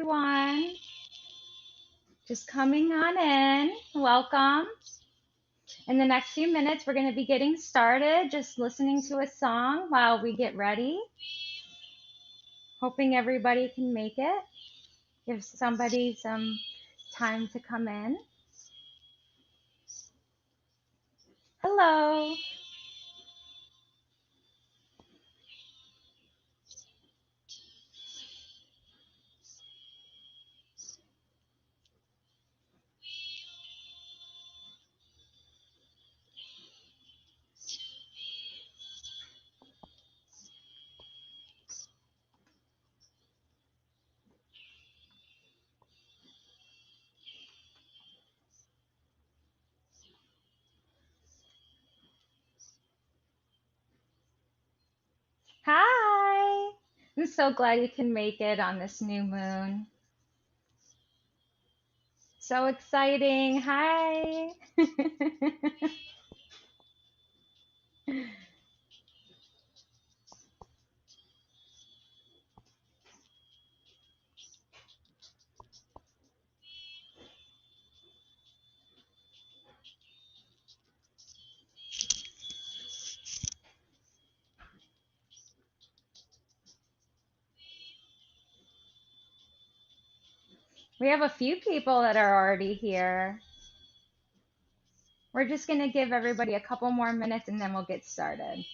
everyone. Just coming on in. Welcome. In the next few minutes, we're going to be getting started, just listening to a song while we get ready. Hoping everybody can make it. Give somebody some time to come in. Hello. Hi. I'm so glad you can make it on this new moon. So exciting. Hi. We have a few people that are already here. We're just going to give everybody a couple more minutes and then we'll get started.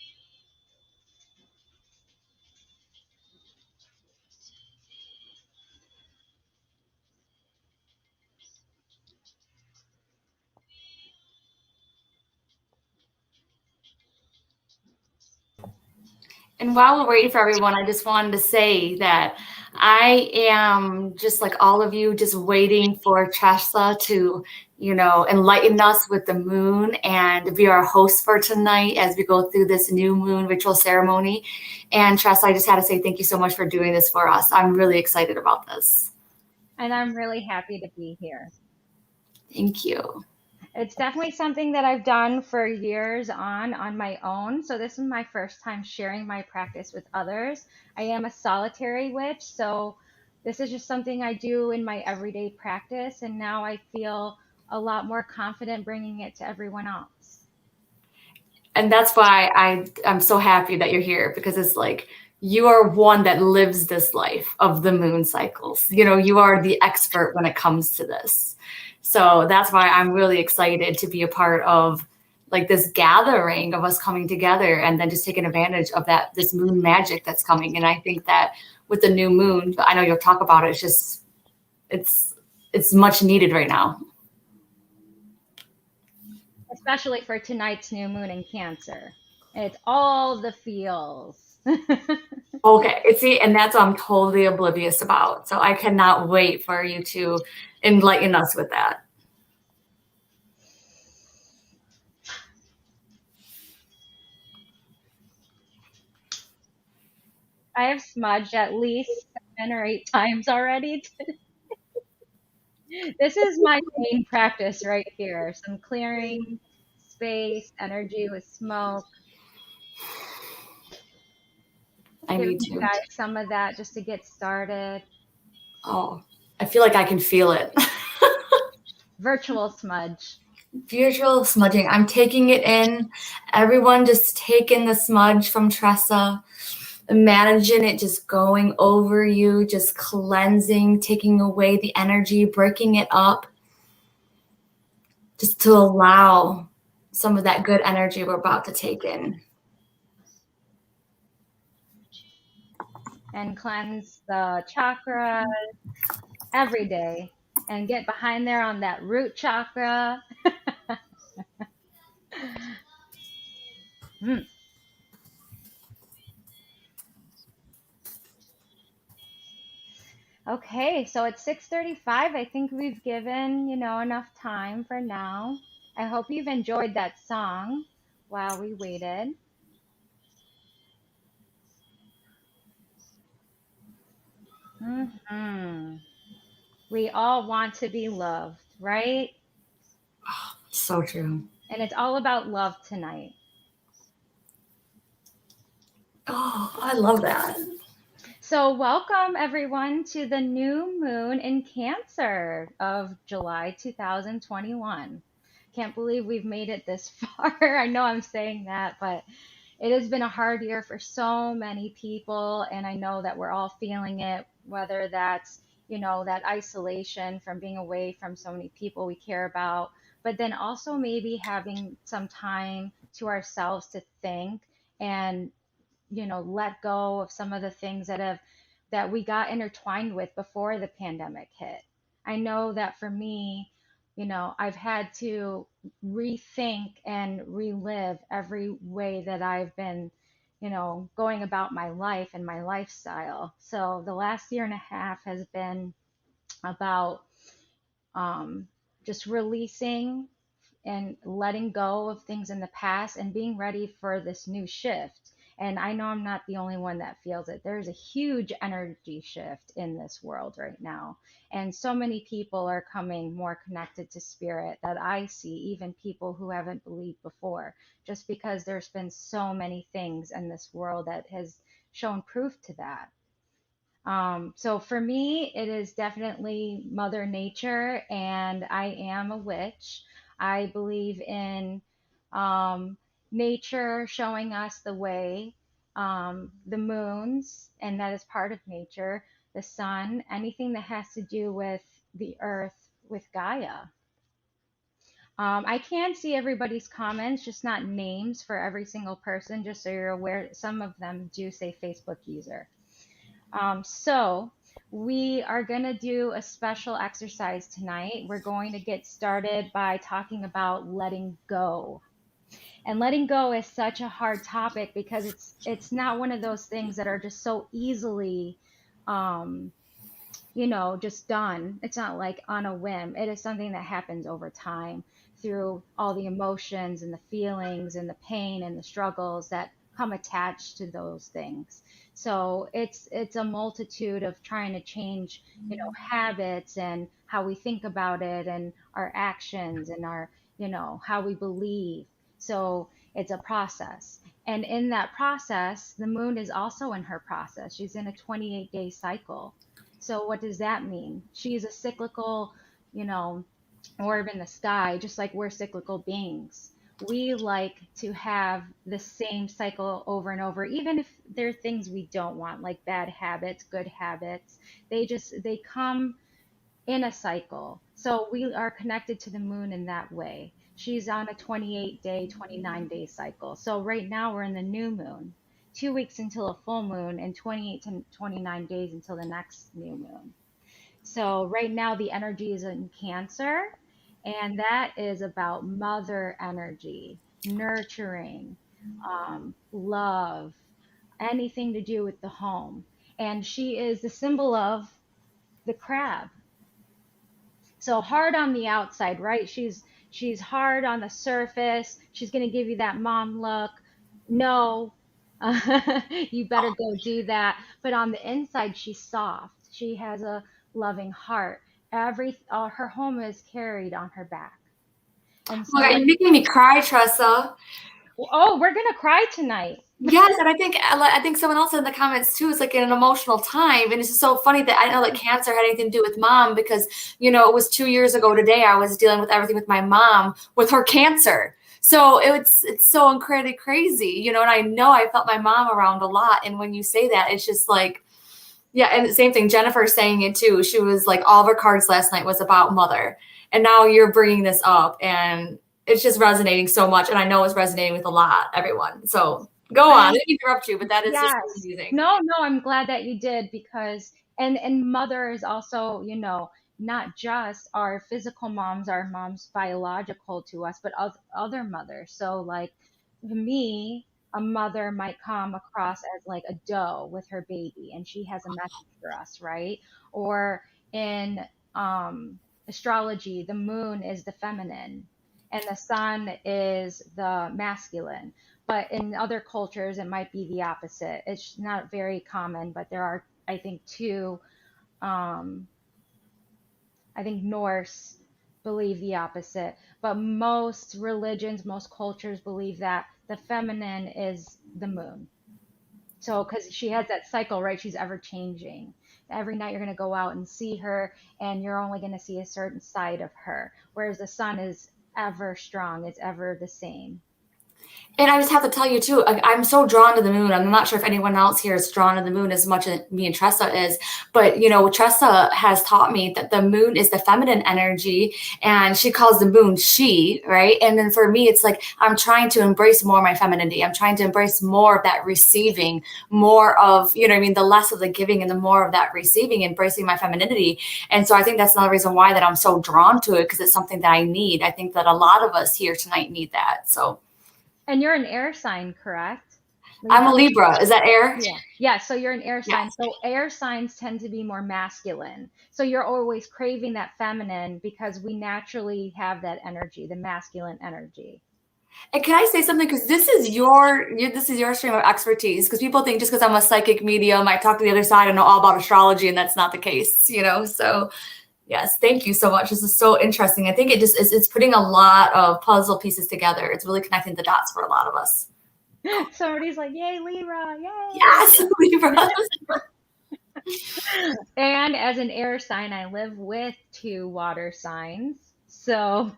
And while we're waiting for everyone, I just wanted to say that I am just like all of you, just waiting for Tressah to, enlighten us with the moon and be our host for tonight as we go through this new moon ritual ceremony. And Tressah, I just had to say thank you so much for doing this for us. I'm really excited about this. And I'm really happy to be here. Thank you. It's definitely something that I've done for years on my own. So this is my first time sharing my practice with others. I am a solitary witch, so this is just something I do in my everyday practice. And now I feel a lot more confident bringing it to everyone else. And that's why I'm so happy that you're here, because it's like you are one that lives this life of the moon cycles. You are the expert when it comes to this. So that's why I'm really excited to be a part of like this gathering of us coming together and then just taking advantage of this moon magic that's coming. And I think that with the new moon, I know you'll talk about it, it's much needed right now. Especially for tonight's new moon in Cancer. It's all the feels. Okay, see, and that's what I'm totally oblivious about. So I cannot wait for you to enlighten us with that. I have smudged at least 7 or 8 times already. This is my main practice right here. Some clearing space, energy with smoke. I Giving need you to. guys some of that just to get started. Oh, I feel like I can feel it. Virtual smudge. Virtual smudging. I'm taking it in. Everyone just take in the smudge from Tressah. Imagine it just going over you, just cleansing, taking away the energy, breaking it up, just to allow some of that good energy we're about to take in. And cleanse the chakras every day. And get behind there on that root chakra. Okay, so it's 6:35. I think we've given, enough time for now. I hope you've enjoyed that song while we waited. We all want to be loved, right? So true. And it's all about love tonight. Oh, I love that. So, welcome everyone to the new moon in Cancer of July 2021. Can't believe we've made it this far. I know I'm saying that, but it has been a hard year for so many people, and I know that we're all feeling it, whether that's, that isolation from being away from so many people we care about, but then also maybe having some time to ourselves to think and let go of some of the things that we got intertwined with before the pandemic hit. I know that for me, I've had to rethink and relive every way that I've been, going about my life and my lifestyle. So the last year and a half has been about um, just releasing and letting go of things in the past and being ready for this new shift. And I know I'm not the only one that feels it. There's a huge energy shift in this world right now. And so many people are coming more connected to spirit that I see, even people who haven't believed before, just because there's been so many things in this world that has shown proof to that. So for me, it is definitely Mother Nature, and I am a witch. I believe in um, nature showing us the way, the moons, and that is part of nature, the sun, anything that has to do with the earth, with Gaia. I can see everybody's comments, just not names for every single person, just so you're aware. Some of them do say Facebook user. So we are going to do a special exercise tonight. We're going to get started by talking about letting go. And letting go is such a hard topic because it's not one of those things that are just so easily um, just done. It's not like on a whim. It is something that happens over time through all the emotions and the feelings and the pain and the struggles that come attached to those things. So it's a multitude of trying to change, habits and how we think about it and our actions and our, how we believe. So it's a process. And in that process, the moon is also in her process. She's in a 28-day cycle. So what does that mean? She's a cyclical, you know, orb in the sky, just like we're cyclical beings. We like to have the same cycle over and over, even if there are things we don't want, like bad habits, good habits. They come in a cycle. So we are connected to the moon in that way. She's on a 28-day, 29-day cycle. So right now we're in the new moon, 2 weeks until a full moon, and 28 to 29 days until the next new moon. So right now the energy is in Cancer, and that is about mother energy, nurturing, love, anything to do with the home. And she is the symbol of the crab. So hard on the outside, right? She's hard on the surface. She's going to give you that mom look. No, you better go do that. But on the inside, she's soft. She has a loving heart. Her home is carried on her back. And Oh my so, God, you're making me cry, Tressa. oh, we're gonna cry tonight. Yes, and I think someone else in the comments too is like in an emotional time, and it's just so funny that I know that cancer had anything to do with mom because it was 2 years ago today I was dealing with everything with my mom with her cancer. So it's so incredibly crazy, and I know I felt my mom around a lot, and when you say that, it's just like, yeah, and the same thing. Jennifer's saying it too. She was like, all of her cards last night was about mother, and now you're bringing this up, and it's just resonating so much, and I know it's resonating with a lot, everyone. So go on. I I'm didn't interrupt you, but that is just Yes. amazing. No, no, I'm glad that you did because and mother is also, not just our physical moms, our moms biological to us, but other mothers. So like to me, a mother might come across as like a doe with her baby and she has a message for us, right? Or in astrology, the moon is the feminine and the sun is the masculine, but in other cultures it might be the opposite. It's not very common, but there are, I think, two. um I think Norse believe the opposite, but most religions, most cultures believe that the feminine is the moon. So, because she has that cycle, right? She's ever changing. Every night you're going to go out and see her, and you're only going to see a certain side of her. Whereas the sun is ever strong, it's ever the same. And I just have to tell you too, I'm so drawn to the moon. I'm not sure if anyone else here is drawn to the moon as much as me and Tressa is, but you know, Tressa has taught me that the moon is the feminine energy, and she calls the moon she, right? And then for me, it's like I'm trying to embrace more of my femininity. I'm trying to embrace more of that receiving, more of, you know what I mean, the less of the giving and the more of that receiving, embracing my femininity. And so I think that's another reason why that I'm so drawn to it, because it's something that I need. I think that a lot of us here tonight need that. So And you're an air sign, correct? I'm a Libra? Libra. Is that air? Yeah. Yeah. So you're an air sign. Yes. So air signs tend to be more masculine. So you're always craving that feminine because we naturally have that energy, the masculine energy. And can I say something? Because this is your stream of expertise. Because people think just because I'm a psychic medium, I talk to the other side, I know all about astrology, and that's not the case. You know. So yes, thank you so much. This is so interesting. I think it just is. It's putting a lot of puzzle pieces together. It's really connecting the dots for a lot of us. Somebody's like, "Yay, Libra! Yay!" Yes, Libra. And as an air sign, I live with two water signs. So,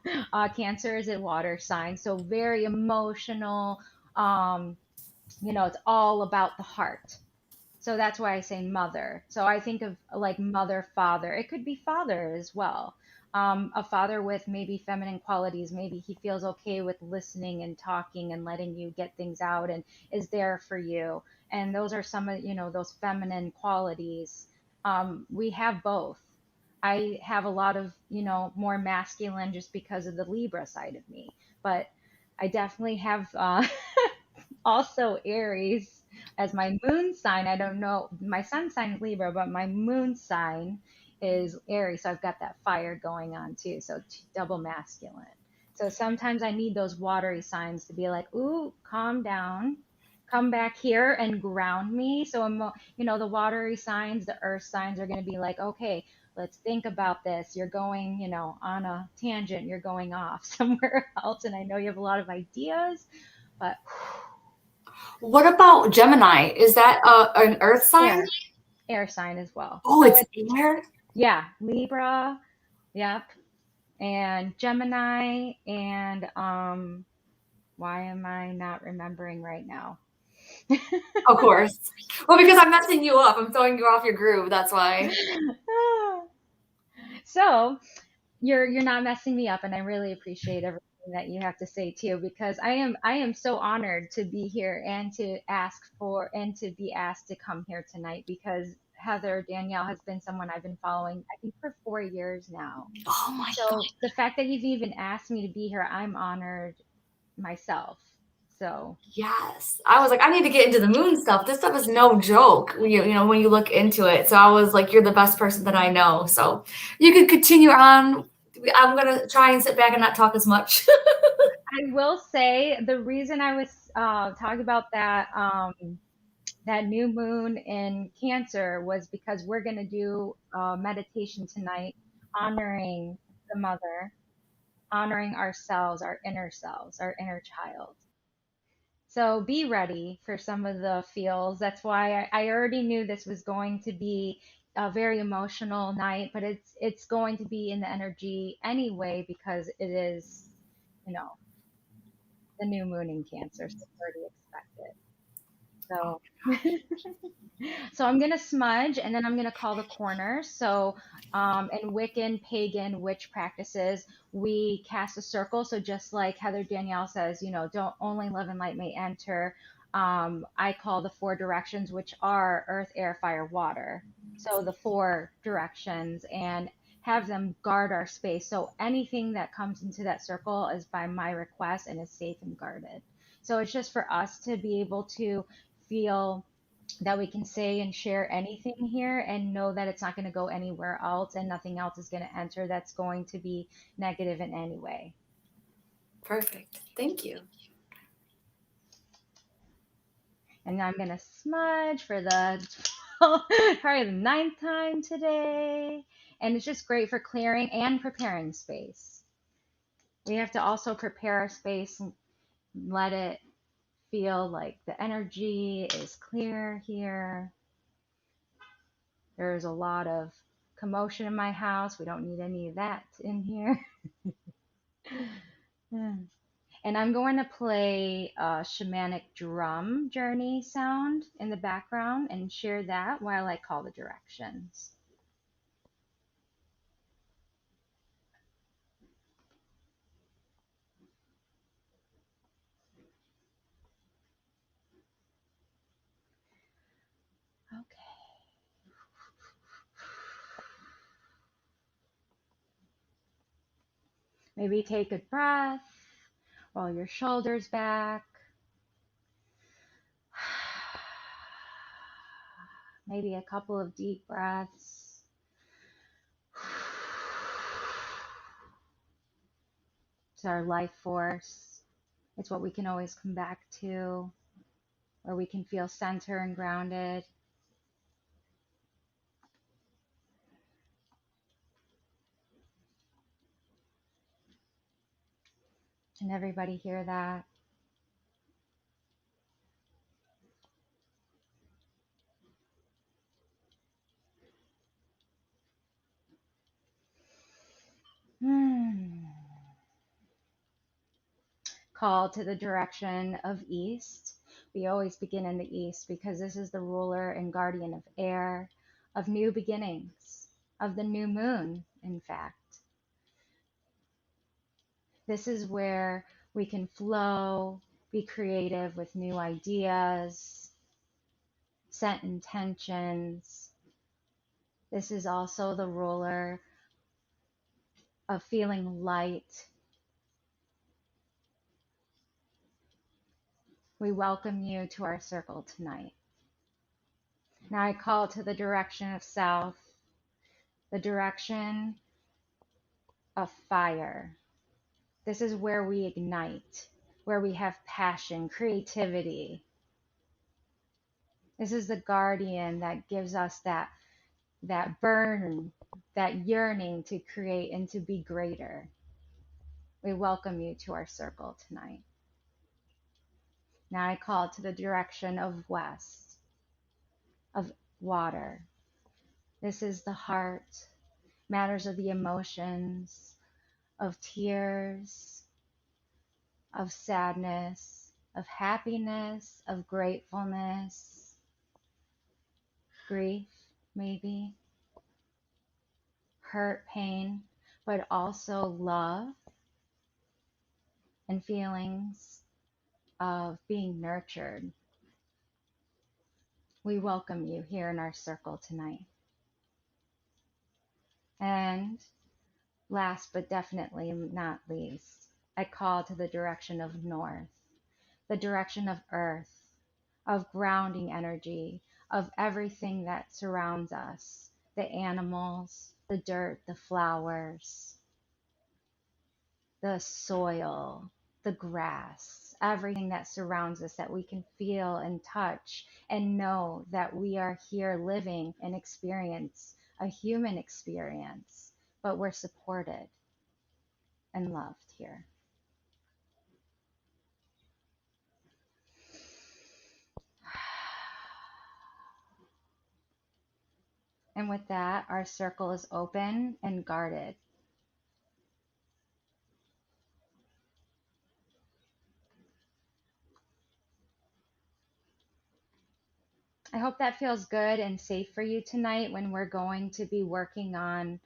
Cancer is a water sign, so very emotional. Um, it's all about the heart. So that's why I say mother. So I think of like mother, father. It could be father as well. A father with maybe feminine qualities. Maybe he feels okay with listening and talking and letting you get things out and is there for you. And those are some of, those feminine qualities. We have both. I have a lot of, more masculine just because of the Libra side of me. But I definitely have also Aries as my moon sign. I don't know, my sun sign is Libra, but my moon sign is Aries. So I've got that fire going on too. So double masculine. So sometimes I need those watery signs to be like, ooh, calm down, come back here and ground me. So, the watery signs, the earth signs are going to be like, okay, let's think about this. You're going, on a tangent, you're going off somewhere else. And I know you have a lot of ideas, but What about Gemini? Is that an Earth sign? air, air sign as well. Oh, So it's it's, air. yeah, Libra, yep, and Gemini, and why am I not remembering right now? Of course. Well, because I'm messing you up. I'm throwing you off your groove. That's why. So you're not messing me up, and I really appreciate everything that you have to say too, because I am so honored to be here and to ask for and to be asked to come here tonight because Heather Danielle has been someone I've been following I think for 4 years now. Oh my God. So the fact that you've even asked me to be here, I'm honored myself. So Yes. I was like, I need to get into the moon stuff. This stuff is no joke. When you look into it. So I was like, you're the best person that I know. So you can continue on. I'm gonna try and sit back and not talk as much. I will say the reason I was talking about that new moon in Cancer was because we're going to do meditation tonight, honoring the mother, honoring ourselves, our inner child. So be ready for some of the feels. That's why I already knew this was going to be a very emotional night, but it's going to be in the energy anyway because it is, you know, the new moon in Cancer, so it's already expected. So So I'm gonna smudge and then I'm gonna call the corner. So in Wiccan, pagan, witch practices, we cast a circle. So just like Heather Danielle says, don't only love and light may enter. I call the four directions, which are earth, air, fire, water. So the four directions and have them guard our space. So anything that comes into that circle is by my request and is safe and guarded. So it's just for us to be able to feel that we can say and share anything here and know that it's not going to go anywhere else and nothing else is going to enter that's going to be negative in any way. Perfect. Thank you. And I'm going to smudge for the probably the ninth time today. And it's just great for clearing and preparing space. We have to also prepare our space and let it feel like the energy is clear here. There's a lot of commotion in my house. We don't need any of that in here. And I'm going to play a shamanic drum journey sound in the background and share that while I call the directions. Okay. Maybe take a breath, roll your shoulders back. Maybe a couple of deep breaths. It's our life force. It's what we can always come back to, where we can feel centered and grounded. Can everybody hear that? Call to the direction of east. We always begin in the east because this is the ruler and guardian of air, of new beginnings, of the new moon, in fact. This is where we can flow, be creative with new ideas, set intentions. This is also the ruler of feeling light. We welcome you to our circle tonight. Now I call to the direction of south, the direction of fire. This is where we ignite, where we have passion, creativity. This is the guardian that gives us that burn, that yearning to create and to be greater. We welcome you to our circle tonight. Now I call to the direction of west, of water. This is the heart, matters of the emotions, of tears, of sadness, of happiness, of gratefulness, grief, maybe, hurt, pain, but also love and feelings of being nurtured. We welcome you here in our circle tonight. And last but definitely not least, I call to the direction of north, the direction of earth, of grounding energy, of everything that surrounds us, the animals, the dirt, the flowers, the soil, the grass, everything that surrounds us that we can feel and touch and know that we are here living an experience, a human experience, but we're supported and loved here. And with that, our circle is open and guarded. I hope that feels good and safe for you tonight when we're going to be working on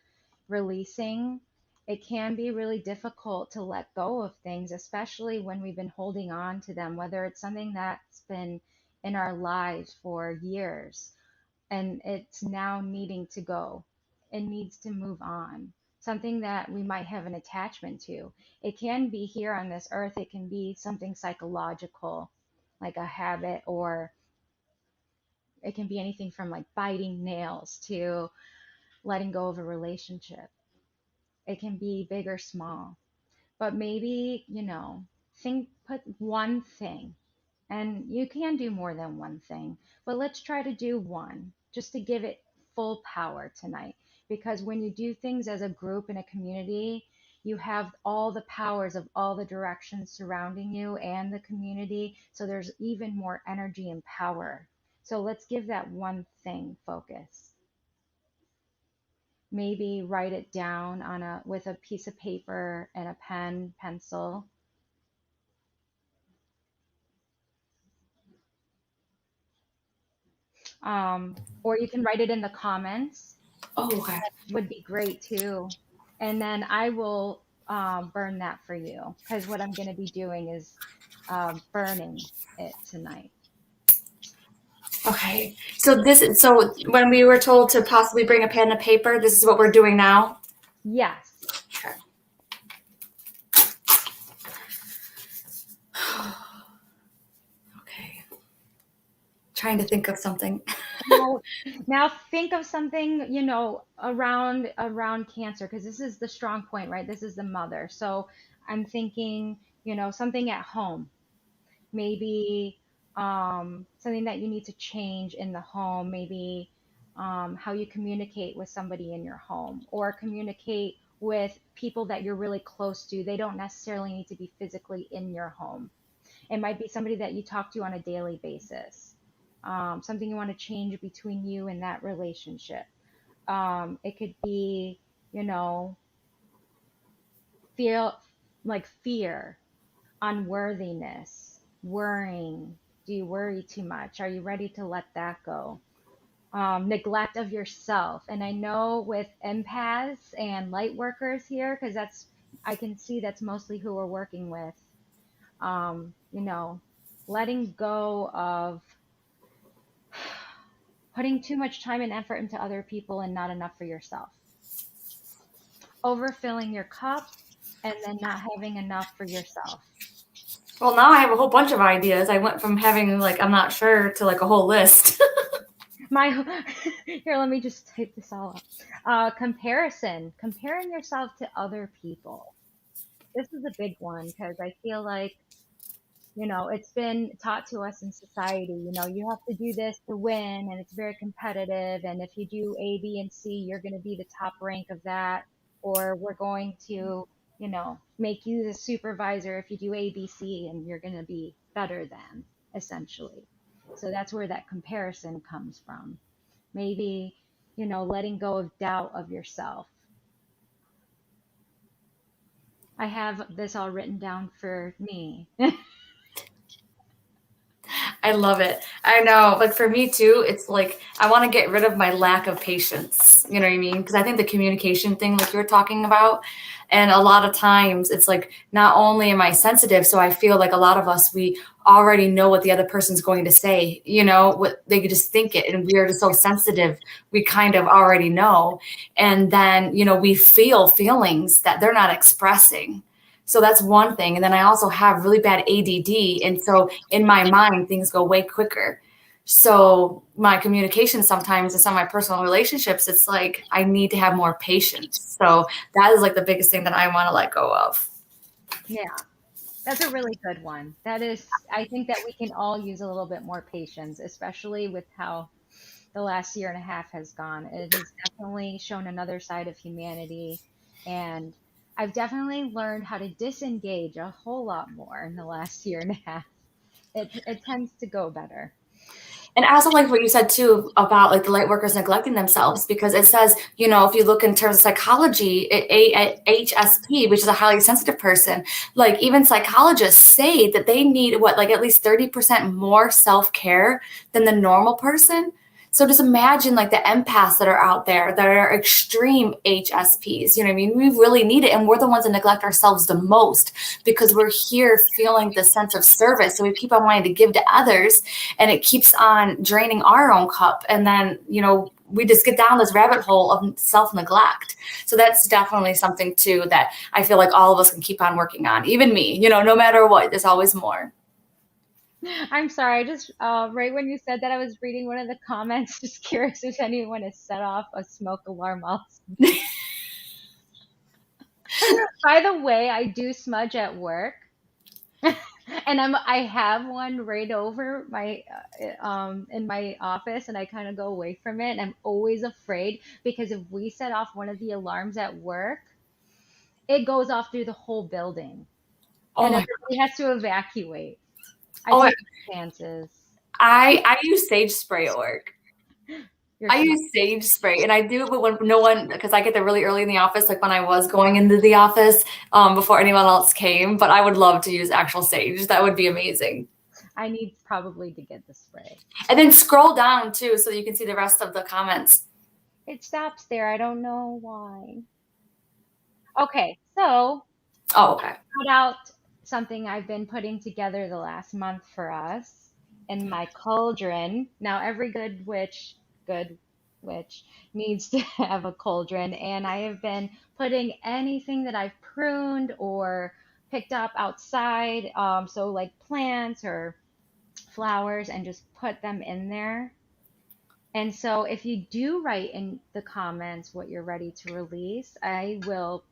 releasing. It can be really difficult to let go of things, especially when we've been holding on to them, whether it's something that's been in our lives for years and it's now needing to go. It needs to move on. Something that we might have an attachment to. It can be here on this earth, it can be something psychological, like a habit, or it can be anything from like biting nails to letting go of a relationship. It can be big or small. But maybe, put one thing, and you can do more than one thing, but let's try to do one just to give it full power tonight. Because when you do things as a group in a community, you have all the powers of all the directions surrounding you and the community. So there's even more energy and power. So let's give that one thing focus. Maybe write it down on a with a piece of paper and a pen, pencil. Or you can write it in the comments. Oh, okay. Would be great too. And then I will burn that for you because what I'm going to be doing is burning it tonight. Okay. So when we were told to possibly bring a pen and paper, this is what we're doing now. Yes. Okay. Okay. Trying to think of something. Now, now think of something, around cancer, because this is the strong point, right? This is the mother. So I'm thinking, something at home, maybe something that you need to change in the home, maybe how you communicate with somebody in your home or communicate with people that you're really close to. They don't necessarily need to be physically in your home. It might be somebody that you talk to on a daily basis, something you want to change between you and that relationship. It could be, you know, feel like fear, unworthiness, worrying. Do you worry too much? Are you ready to let that go? Neglect of yourself. And I know with empaths and light workers here, because I can see that's mostly who we're working with, you know, letting go of putting too much time and effort into other people and not enough for yourself. Overfilling your cup and then not having enough for yourself. Well, now I have a whole bunch of ideas. I went from having like I'm not sure to like a whole list. My Here, let me just type this all up. Comparing yourself to other people. This is a big one because I feel like, it's been taught to us in society, you have to do this to win, and it's very competitive. And if you do A, B, and C, you're going to be the top rank of that. Or we're going to, make you the supervisor if you do A, B, C, and you're going to be better than, essentially. So that's where that comparison comes from. Maybe, letting go of doubt of yourself. I have this all written down for me. I love it. I know. Like for me too, it's like I want to get rid of my lack of patience. You know what I mean? Because I think the communication thing, like you were talking about, and a lot of times it's like not only am I sensitive, so I feel like a lot of us we already know what the other person's going to say. What they could just think it, and we are just so sensitive. We kind of already know, and then we feel feelings that they're not expressing. So that's one thing. And then I also have really bad ADD. And so in my mind, things go way quicker. So my communication sometimes in some of my personal relationships, it's like I need to have more patience. So that is like the biggest thing that I want to let go of. Yeah, that's a really good one. I think that we can all use a little bit more patience, especially with how the last year and a half has gone. It has definitely shown another side of humanity. And I've definitely learned how to disengage a whole lot more in the last year and a half. It tends to go better. And I also like what you said too about like the light workers neglecting themselves, because it says, if you look in terms of psychology, HSP, which is a highly sensitive person, like even psychologists say that they need like at least 30% more self-care than the normal person. So just imagine like the empaths that are out there that are extreme HSPs. You know what I mean? We really need it. And we're the ones that neglect ourselves the most because we're here feeling the sense of service. So we keep on wanting to give to others, and it keeps on draining our own cup. And then, we just get down this rabbit hole of self-neglect. So that's definitely something too that I feel like all of us can keep on working on. Even me, no matter what, there's always more. I'm sorry. I just right when you said that, I was reading one of the comments. Just curious if anyone has set off a smoke alarm while. By the way, I do smudge at work, and I have one right over my in my office, and I kind of go away from it, and I'm always afraid because if we set off one of the alarms at work, it goes off through the whole building Oh and my, everybody has to evacuate. I oh, take chances. I use sage spray at work. You're I smart. use sage spray, and I do it when no one, because I get there really early in the office, like when I was going into the office before anyone else came. But I would love to use actual sage. That would be amazing. I need probably to get the spray. And then scroll down too, so you can see the rest of the comments. It stops there. I don't know why. Okay, so Oh, okay. put out something I've been putting together the last month for us in my cauldron. Now, every good witch needs to have a cauldron, and I have been putting anything that I've pruned or picked up outside, so like plants or flowers, and just put them in there. And so, if you do write in the comments what you're ready to release, I will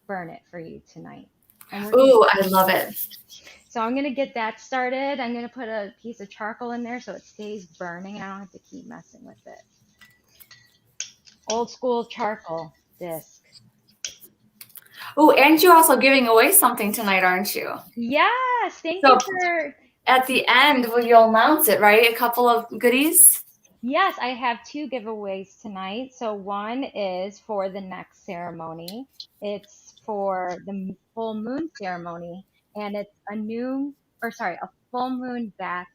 burn it for you tonight. And we're gonna Ooh, I love it. So I'm gonna get that started. I'm gonna put a piece of charcoal in there so it stays burning and I don't have to keep messing with it. Old school charcoal disc. Ooh, and you're also giving away something tonight, aren't you? Yes, thank So you for. at the end, well, you'll announce it, right? A couple of goodies. Yes, I have two giveaways tonight. So one is for the next ceremony. It's for the full moon ceremony, and it's a full moon bath.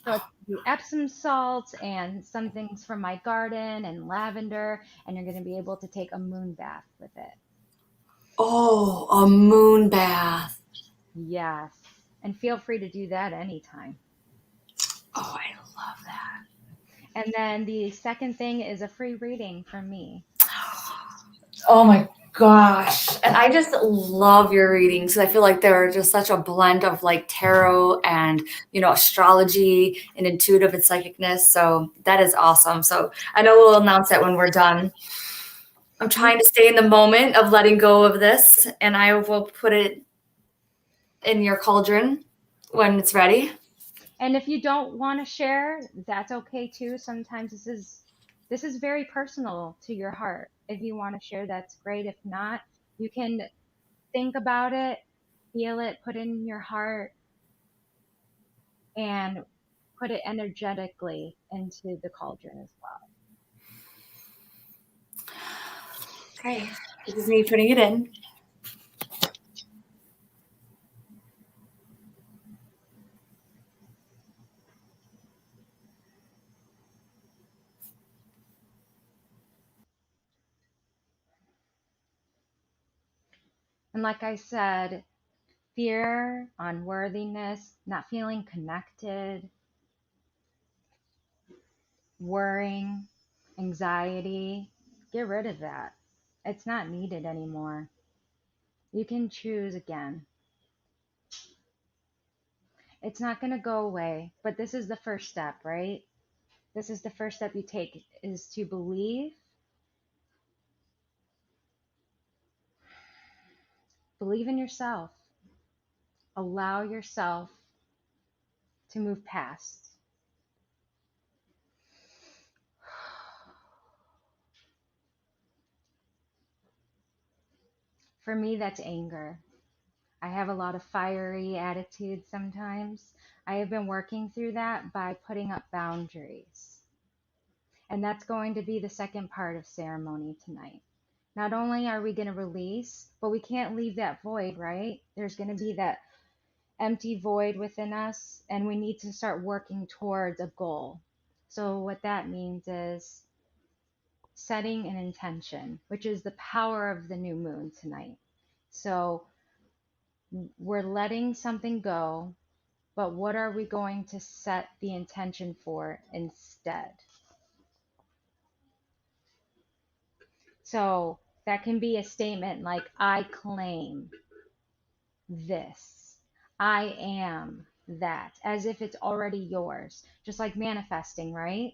So it's the Epsom salts and some things from my garden and lavender, and you're going to be able to take a moon bath with it. Oh, a moon bath. Yes. And feel free to do that anytime. Oh, I love that. And then the second thing is a free reading from me. Oh my gosh. And I just love your readings. I feel like they're just such a blend of like tarot and, astrology and intuitive and psychicness. So that is awesome. So I know we'll announce that when we're done. I'm trying to stay in the moment of letting go of this, and I will put it in your cauldron when it's ready. And if you don't want to share, that's okay too. Sometimes this is very personal to your heart. If you want to share, that's great. If not, you can think about it, feel it, put it in your heart, and put it energetically into the cauldron as well. Okay, this is me putting it in. And like I said, fear, unworthiness, not feeling connected, worrying, anxiety, get rid of that. It's not needed anymore. You can choose again. It's not going to go away, but this is the first step, right? This is the first step you take is to believe in yourself. Allow yourself to move past. For me, that's anger. I have a lot of fiery attitude sometimes. I have been working through that by putting up boundaries. And that's going to be the second part of ceremony tonight. Not only are we going to release, but we can't leave that void, right? There's going to be that empty void within us, and we need to start working towards a goal. So, what that means is setting an intention, which is the power of the new moon tonight. So, we're letting something go, but what are we going to set the intention for instead? So that can be a statement like, I claim this, I am that, as if it's already yours. Just like manifesting, right?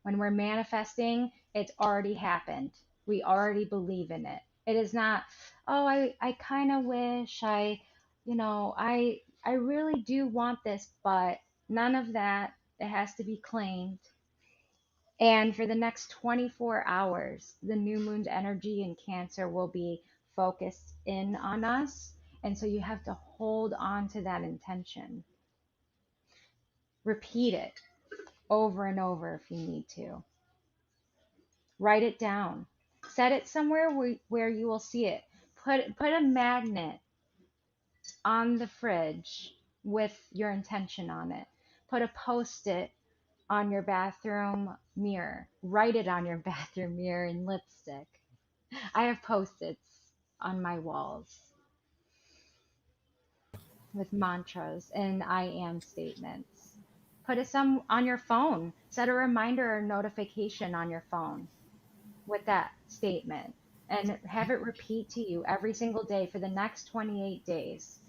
When we're manifesting, it's already happened. We already believe in it. It is not, oh, I kind of wish I really do want this, but none of that. It has to be claimed. And for the next 24 hours, the new moon's energy in Cancer will be focused in on us. And so you have to hold on to that intention. Repeat it over and over if you need to. Write it down. Set it somewhere where you will see it. Put a magnet on the fridge with your intention on it. Put a post-it on your bathroom mirror. Write it on your bathroom mirror in lipstick. I have post-its on my walls with mantras and I am statements. Put it some on your phone. Set a reminder or notification on your phone with that statement and have it repeat to you every single day for the next 28 days.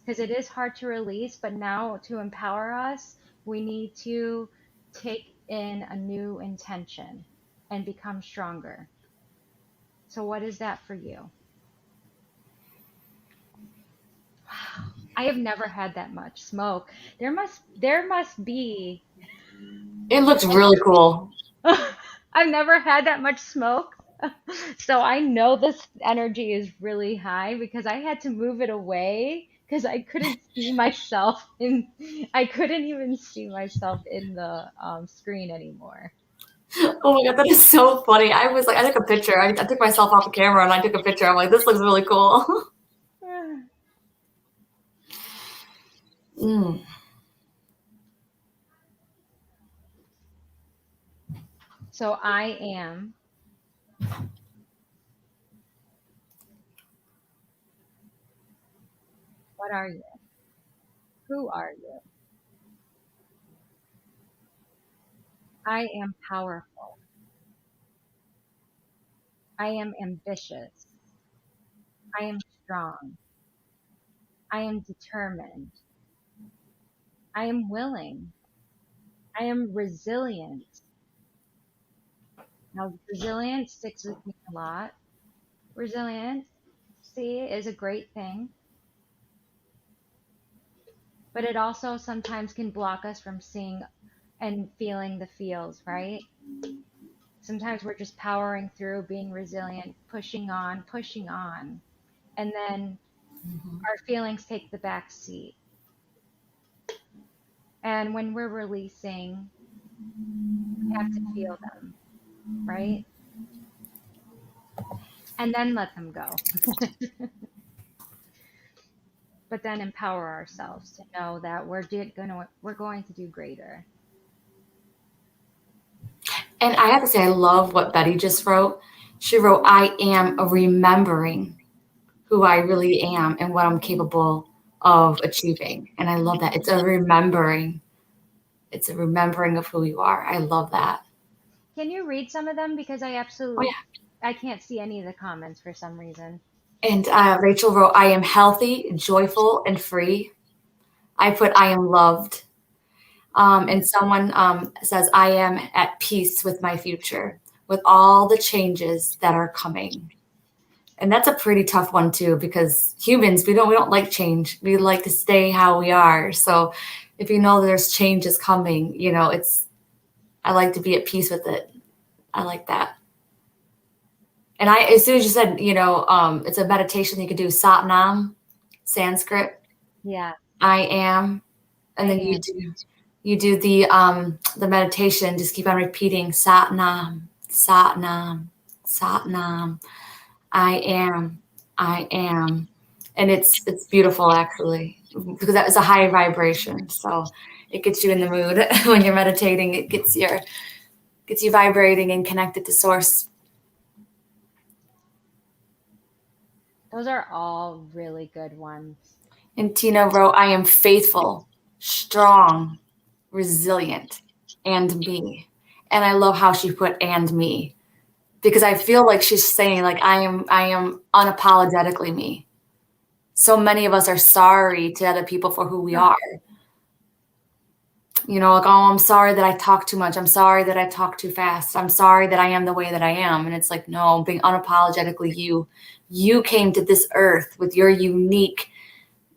Because it is hard to release, but now to empower us, we need to take in a new intention and become stronger. So, what is that for you? Wow, I have never had that much smoke. There must be. It looks really cool. I've never had that much smoke. So I know this energy is really high because I had to move it away because I couldn't see myself in I couldn't even see myself in the screen anymore. Oh my God, that is so funny. I was like, I took a picture. I took myself off the camera and I took a picture. I'm like, this looks really cool. Mm. So I am. What are you? Who are you? I am powerful. I am ambitious. I am strong. I am determined. I am willing. I am resilient. Now, resilience sticks with me a lot. Resilience, see, is a great thing, but it also sometimes can block us from seeing and feeling the feels, right? Sometimes we're just powering through, being resilient, pushing on, and then our feelings take the back seat. And when we're releasing, we have to feel them, right? And then let them go. But then empower ourselves to know that we're going to do greater. And I have to say, I love what Betty just wrote. She wrote, I am remembering who I really am and what I'm capable of achieving. And I love that. It's a remembering. It's a remembering of who you are. I love that. Can you read some of them? Because Oh, I yeah. can't see any of the comments for some reason. And Rachel wrote, I am healthy, joyful, and free. I put, I am loved. And someone says, I am at peace with my future, with all the changes that are coming. And that's a pretty tough one too, because humans, we don't like change. We like to stay how we are. So if you know there's changes coming, I like to be at peace with it. I like that. And as soon as you said, it's a meditation you could do, Satnam, Sanskrit, Yeah, I am, and I then am. you do the meditation, just keep on repeating Satnam, Satnam, Satnam. I am, and it's beautiful actually because that is a high vibration. So it gets you in the mood when you're meditating. It gets you vibrating and connected to source. Those are all really good ones. And Tina wrote, I am faithful, strong, resilient, and me. And I love how she put and me because I feel like she's saying like I am unapologetically me. So many of us are sorry to other people for who we are. Like, oh, I'm sorry that I talk too much. I'm sorry that I talk too fast. I'm sorry that I am the way that I am. And it's like, no, being unapologetically you. You came to this earth with your unique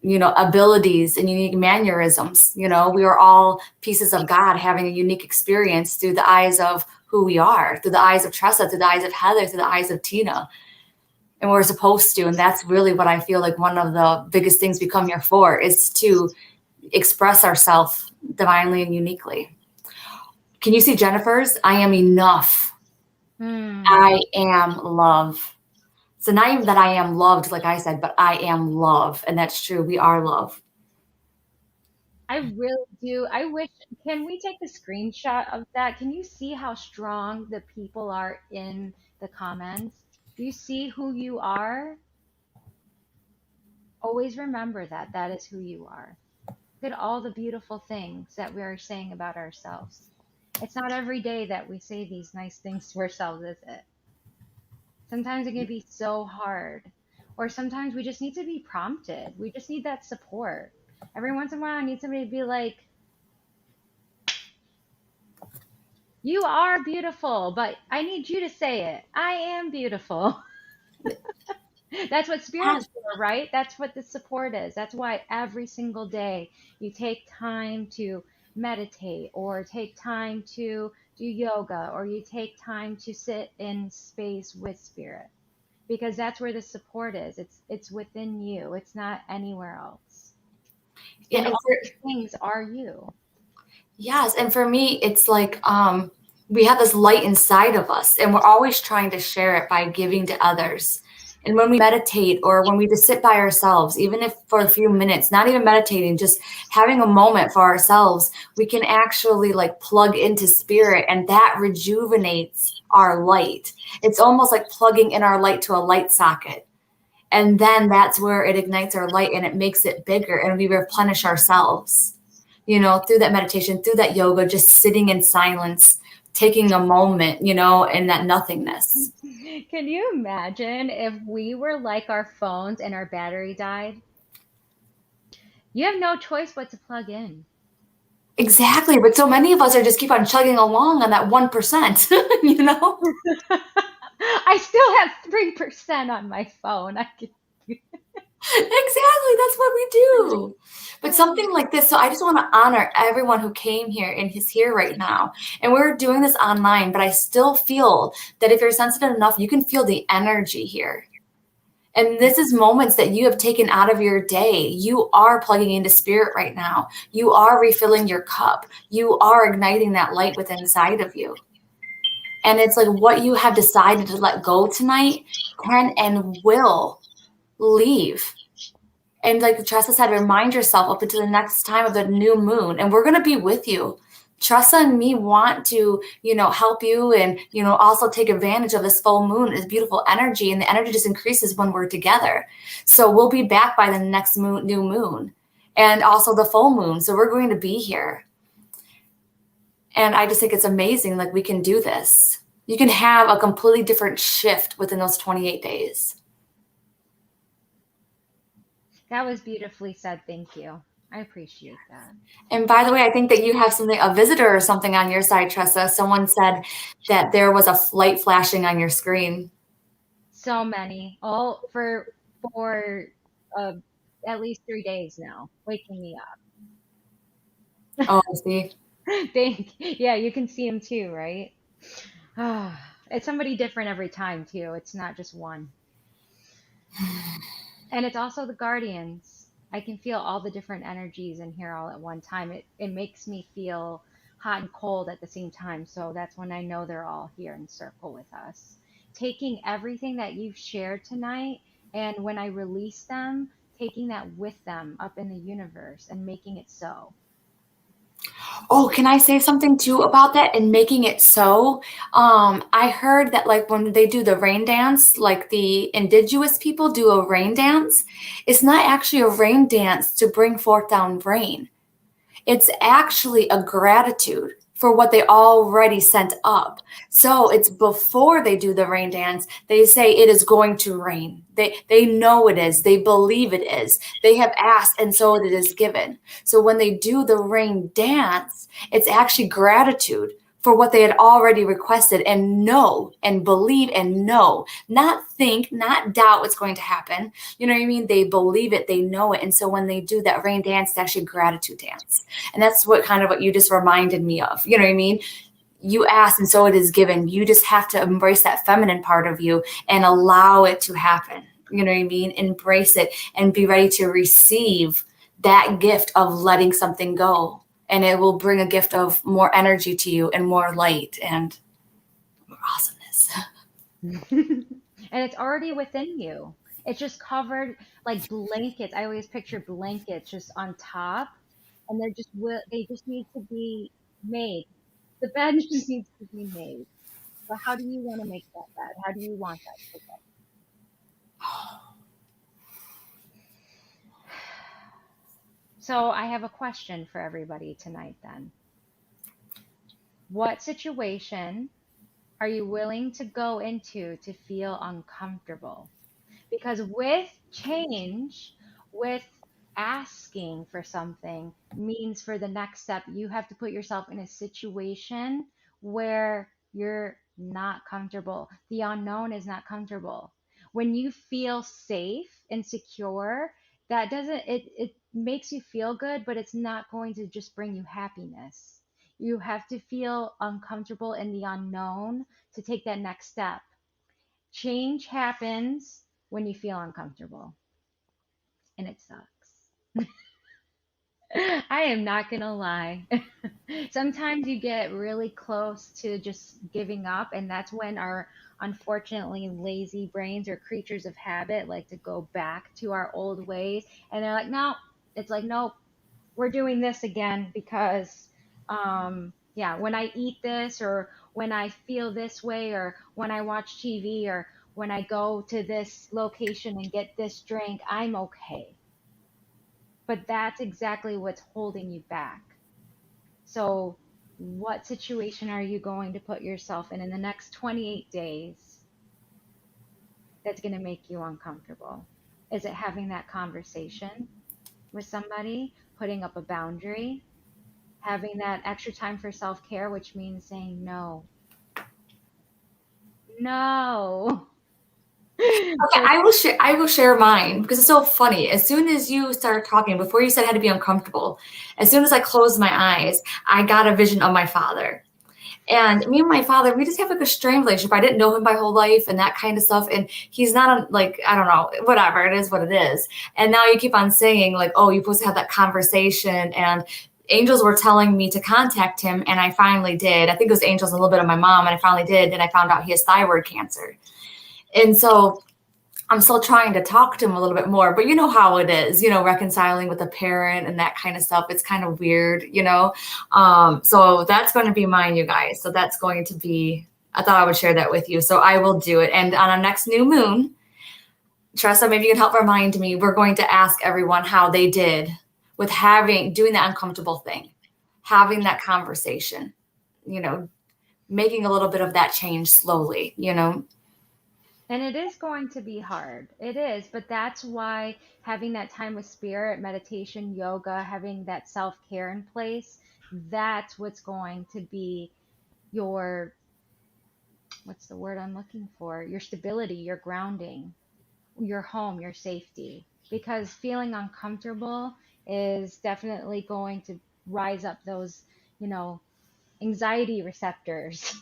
abilities and unique mannerisms. We are all pieces of God having a unique experience through the eyes of who we are, through the eyes of Tressah, through the eyes of Heather, through the eyes of Tina. And we're supposed to. And that's really what I feel like one of the biggest things we come here for, is to express ourselves divinely and uniquely. Can you see Jennifer's? I am enough. I am love. So not even that I am loved, like I said, but I am love. And that's true. We are love. I really do. I wish, can we take a screenshot of that? Can you see how strong the people are in the comments? Do you see who you are? Always remember that that is who you are. Look at all the beautiful things that we are saying about ourselves. It's not every day that we say these nice things to ourselves, is it? Sometimes it can be so hard. Or sometimes we just need to be prompted. We just need that support. Every once in a while, I need somebody to be like, you are beautiful, but I need you to say it. I am beautiful. That's what spirit's for, right? That's what the support is. That's why every single day you take time to meditate, or take time to do yoga, or you take time to sit in space with spirit, because that's where the support is. It's within you. It's not anywhere else. And all these things are you. Yes. And for me, it's like we have this light inside of us, and we're always trying to share it by giving to others. And when we meditate, or when we just sit by ourselves, even if for a few minutes, not even meditating, just having a moment for ourselves, we can actually like plug into spirit, and that rejuvenates our light. It's almost like plugging in our light to a light socket. And then that's where it ignites our light, and it makes it bigger, and we replenish ourselves, through that meditation, through that yoga, just sitting in silence, taking a moment, in that nothingness. Can you imagine if we were like our phones and our battery died? You have no choice but to plug in. Exactly. But so many of us are just keep on chugging along on that 1%, I still have 3% on my phone. Exactly. That's what we do. But something like this, so I just want to honor everyone who came here and is here right now. And we're doing this online, but I still feel that if you're sensitive enough, you can feel the energy here. And this is moments that you have taken out of your day. You are plugging into spirit right now. You are refilling your cup. You are igniting that light within inside of you. And it's like what you have decided to let go tonight can and will leave. And like Tressah said, remind yourself up until the next time of the new moon. And we're going to be with you. Tressah and me want to, help you, and, also take advantage of this full moon, this beautiful energy. And the energy just increases when we're together. So we'll be back by the next new moon, and also the full moon. So we're going to be here. And I just think it's amazing. Like, we can do this. You can have a completely different shift within those 28 days. That was beautifully said. Thank you. I appreciate that. And by the way, I think that you have a visitor or something on your side, Tressah. Someone said that there was a light flashing on your screen. So many, all for at least 3 days now, waking me up. Oh, I see. Yeah, you can see him too, right? It's somebody different every time too. It's not just one. And it's also the guardians. I can feel all the different energies in here all at one time. It makes me feel hot and cold at the same time. So that's when I know they're all here in circle with us. Taking everything that you've shared tonight, and when I release them, taking that with them up in the universe and making it so. Oh, can I say something too about that and making it so? I heard that like when they do the rain dance, like the indigenous people do a rain dance, it's not actually a rain dance to bring forth down rain. It's actually a gratitude for what they already sent up. So it's before they do the rain dance, they say it is going to rain. They know it is. They believe it is. They have asked, and so it is given. So when they do the rain dance, it's actually gratitude for what they had already requested, and know and believe and know, not think, not doubt what's going to happen. You know what I mean? They believe it, they know it. And so when they do that rain dance, it's actually gratitude dance. And that's what you just reminded me of. You know what I mean? You ask and so it is given. You just have to embrace that feminine part of you and allow it to happen. You know what I mean? Embrace it and be ready to receive that gift of letting something go. And it will bring a gift of more energy to you and more light and more awesomeness. And it's already within you. It's just covered like blankets. I always picture blankets just on top, and they just need to be made. The bed just needs to be made. But how do you want to make that bed? How do you want that to look? So I have a question for everybody tonight then. What situation are you willing to go into to feel uncomfortable? Because with change, with asking for something, means for the next step, you have to put yourself in a situation where you're not comfortable. The unknown is not comfortable. When you feel safe and secure, that doesn't, it makes you feel good, but it's not going to just bring you happiness. You have to feel uncomfortable in the unknown to take that next step. Change happens when you feel uncomfortable, and it sucks. I am not gonna lie. Sometimes you get really close to just giving up, and that's when our unfortunately lazy brains or creatures of habit like to go back to our old ways, and they're like, no, it's like, nope, we're doing this again because yeah, when I eat this or when I feel this way or when I watch TV or when I go to this location and get this drink, I'm okay. But that's exactly what's holding you back. So what situation are you going to put yourself in the next 28 days that's going to make you uncomfortable? Is it having that conversation with somebody, putting up a boundary, having that extra time for self care, which means saying no, no. Okay, Like, I will share mine because it's so funny. As soon as you started talking, before you said I had to be uncomfortable, as soon as I closed my eyes, I got a vision of my father. And me and my father, we just have like a strange relationship. I didn't know him my whole life and that kind of stuff. And he's not like, I don't know, whatever. It is what it is. And now you keep on saying like, oh, you're supposed to have that conversation. And angels were telling me to contact him. And I finally did. I think it was angels, a little bit of my mom. And I finally did. And I found out he has thyroid cancer. And so I'm still trying to talk to him a little bit more, but you know how it is, reconciling with a parent and that kind of stuff. It's kind of weird. So that's going to be mine, you guys. So that's going to be, I thought I would share that with you. So I will do it. And on our next new moon, Tressa, maybe you can help remind me, we're going to ask everyone how they did with doing that uncomfortable thing, having that conversation, you know, making a little bit of that change slowly. and it is going to be hard. It is, but that's why having that time with spirit, meditation, yoga, having that self care in place, that's what's going to be your, what's the word I'm looking for? Your stability, your grounding, your home, your safety. Because feeling uncomfortable is definitely going to rise up those, you know, anxiety receptors.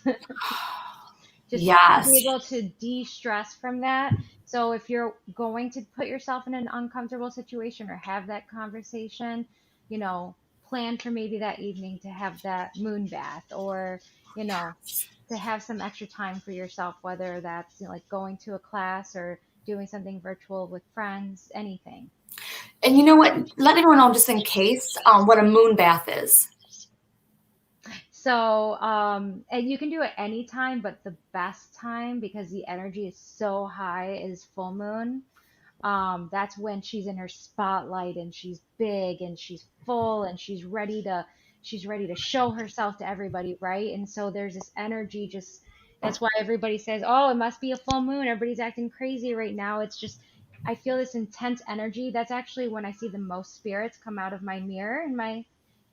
Just to be Yes. able to de-stress from that. So if you're going to put yourself in an uncomfortable situation or have that conversation, you know, plan for maybe that evening to have that moon bath or, you know, to have some extra time for yourself, whether that's, like going to a class or doing something virtual with friends, anything. And you know what? Let everyone know just in case what a moon bath is. So, and you can do it anytime, but the best time because the energy is so high is full moon. That's when she's in her spotlight and she's big and she's full and she's ready to show herself to everybody, right? And so there's this energy just that's why everybody says, "Oh, it must be a full moon. Everybody's acting crazy right now." It's just I feel this intense energy. That's actually when I see the most spirits come out of my mirror in my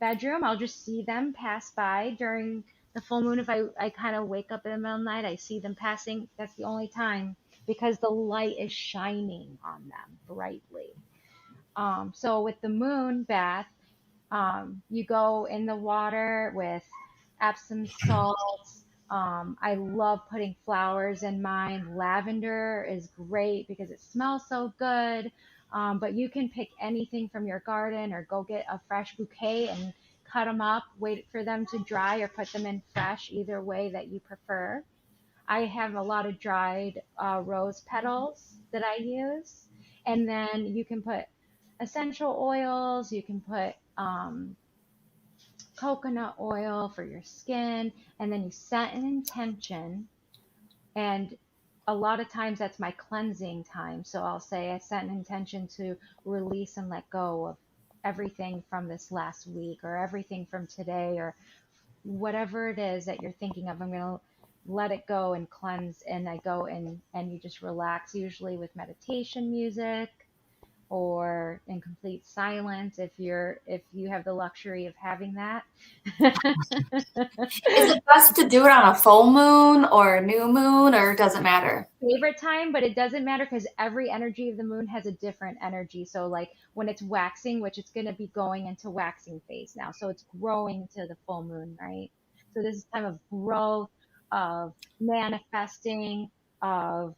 bedroom. I'll just see them pass by during The full moon, if I kind of wake up in the middle of the night, I see them passing. That's the only time because the light is shining on them brightly. So with the moon bath, you go in the water with Epsom salts. I love putting flowers in mine. Lavender is great because it smells so good. But you can pick anything from your garden or go get a fresh bouquet and cut them up, wait for them to dry, or put them in fresh, either way that you prefer. I have a lot of dried rose petals that I use. And then you can put essential oils, you can put coconut oil for your skin, and then you set an intention. And a lot of times that's my cleansing time. So I'll say I set an intention to release and let go of everything from this last week or everything from today or whatever it is that you're thinking of. I'm going to let it go and cleanse. And I go in and you just relax, usually with meditation music or in complete silence if you have the luxury of having that. Is it best to do it on a full moon or a new moon, or does it matter? Favorite time, but it doesn't matter because every energy of the moon has a different energy. So, like when it's waxing, which it's going to be going into waxing phase now, so it's growing to the full moon, right? So this is time of growth, of manifesting, of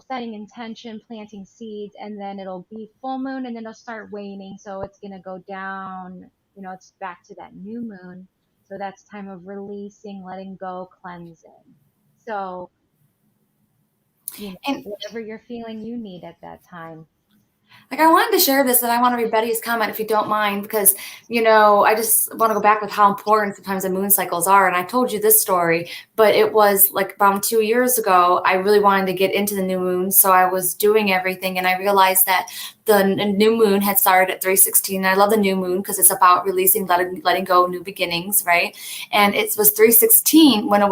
setting intention, planting seeds, and then it'll be full moon, and then it'll start waning. So it's going to go down. It's back to that new moon. So that's time of releasing, letting go, cleansing. So And whatever you're feeling you need at that time. like, I wanted to share this, and I want to read Betty's comment if you don't mind, because, I just want to go back with how important sometimes the moon cycles are. And I told you this story, but it was like around 2 years ago, I really wanted to get into the new moon. So I was doing everything, and I realized that the new moon had started at 316. I love the new moon because it's about releasing, letting go, new beginnings, right? And it was 316 when it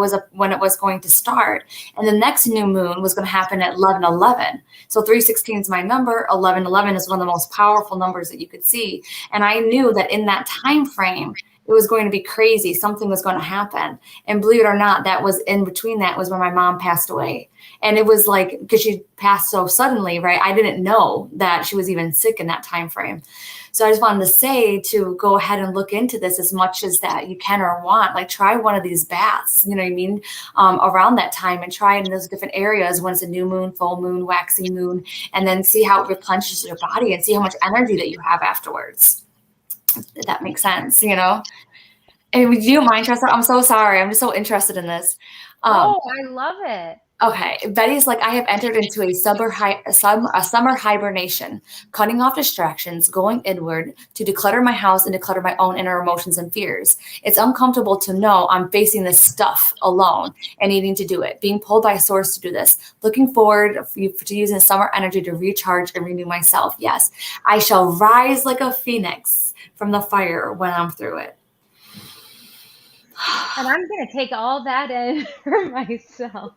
was going to start. And the next new moon was going to happen at 1111. So 316 is my number. 1111 is one of the most powerful numbers that you could see. And I knew that in that time frame, it was going to be crazy. Something was going to happen. And believe it or not, that was in between that was when my mom passed away. And it was like, because she passed so suddenly, right? I didn't know that she was even sick in that time frame. So I just wanted to say to go ahead and look into this as much as that you can or want. Like, try one of these baths, you know what I mean, around that time, and try in those different areas when it's a new moon, full moon, waxing moon, and then see how it replenishes your body and see how much energy that you have afterwards. If that makes sense, And would you mind, Tressah? I'm so sorry. I'm just so interested in this. Um, Oh, I love it. Okay, Betty's like, I have entered into a summer hibernation, cutting off distractions, going inward to declutter my house and declutter my own inner emotions and fears. It's uncomfortable to know I'm facing this stuff alone and needing to do it, being pulled by a source to do this. Looking forward to using summer energy to recharge and renew myself. Yes, I shall rise like a phoenix from the fire when I'm through it. And I'm going to take all that in for myself.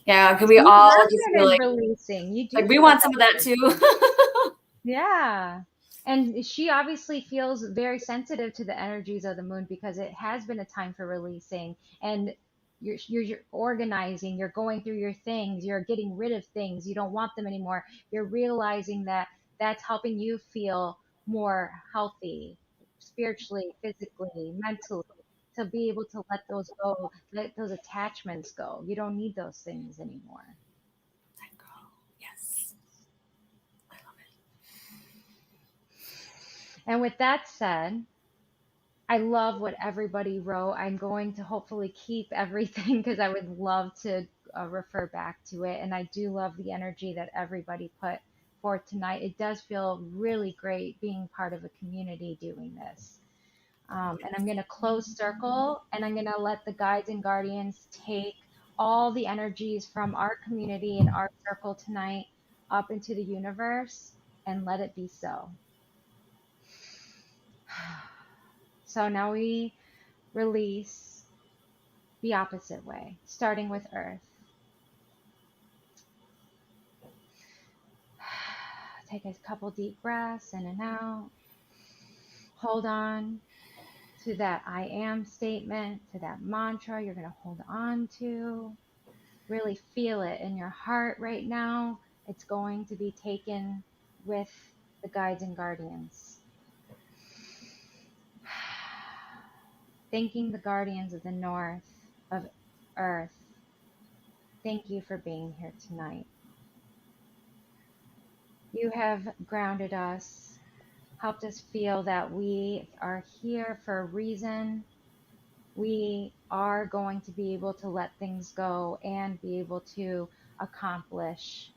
Yeah, can we You all have just be been like, releasing. You do we feel want some of that that. too? Yeah. And she obviously feels very sensitive to the energies of the moon because it has been a time for releasing and you're organizing, you're going through your things, you're getting rid of things, you don't want them anymore. You're realizing that that's helping you feel more healthy spiritually, physically, mentally, to be able to let those go, let those attachments go. You don't need those things anymore. Yes. And with that said, I love what everybody wrote. I'm going to hopefully keep everything because I would love to refer back to it. And I do love the energy that everybody put forth tonight. It does feel really great being part of a community doing this. And I'm going to close circle and I'm going to let the guides and guardians take all the energies from our community and our circle tonight up into the universe and let it be so. So now we release the opposite way, starting with Earth. Take a couple deep breaths in and out. Hold on to that I am statement, to that mantra you're going to hold on to. Really feel it in your heart right now. It's going to be taken with the guides and guardians. Thanking the guardians of the north, of earth. Thank you for being here tonight. You have grounded us, helped us feel that we are here for a reason. We are going to be able to let things go and be able to accomplish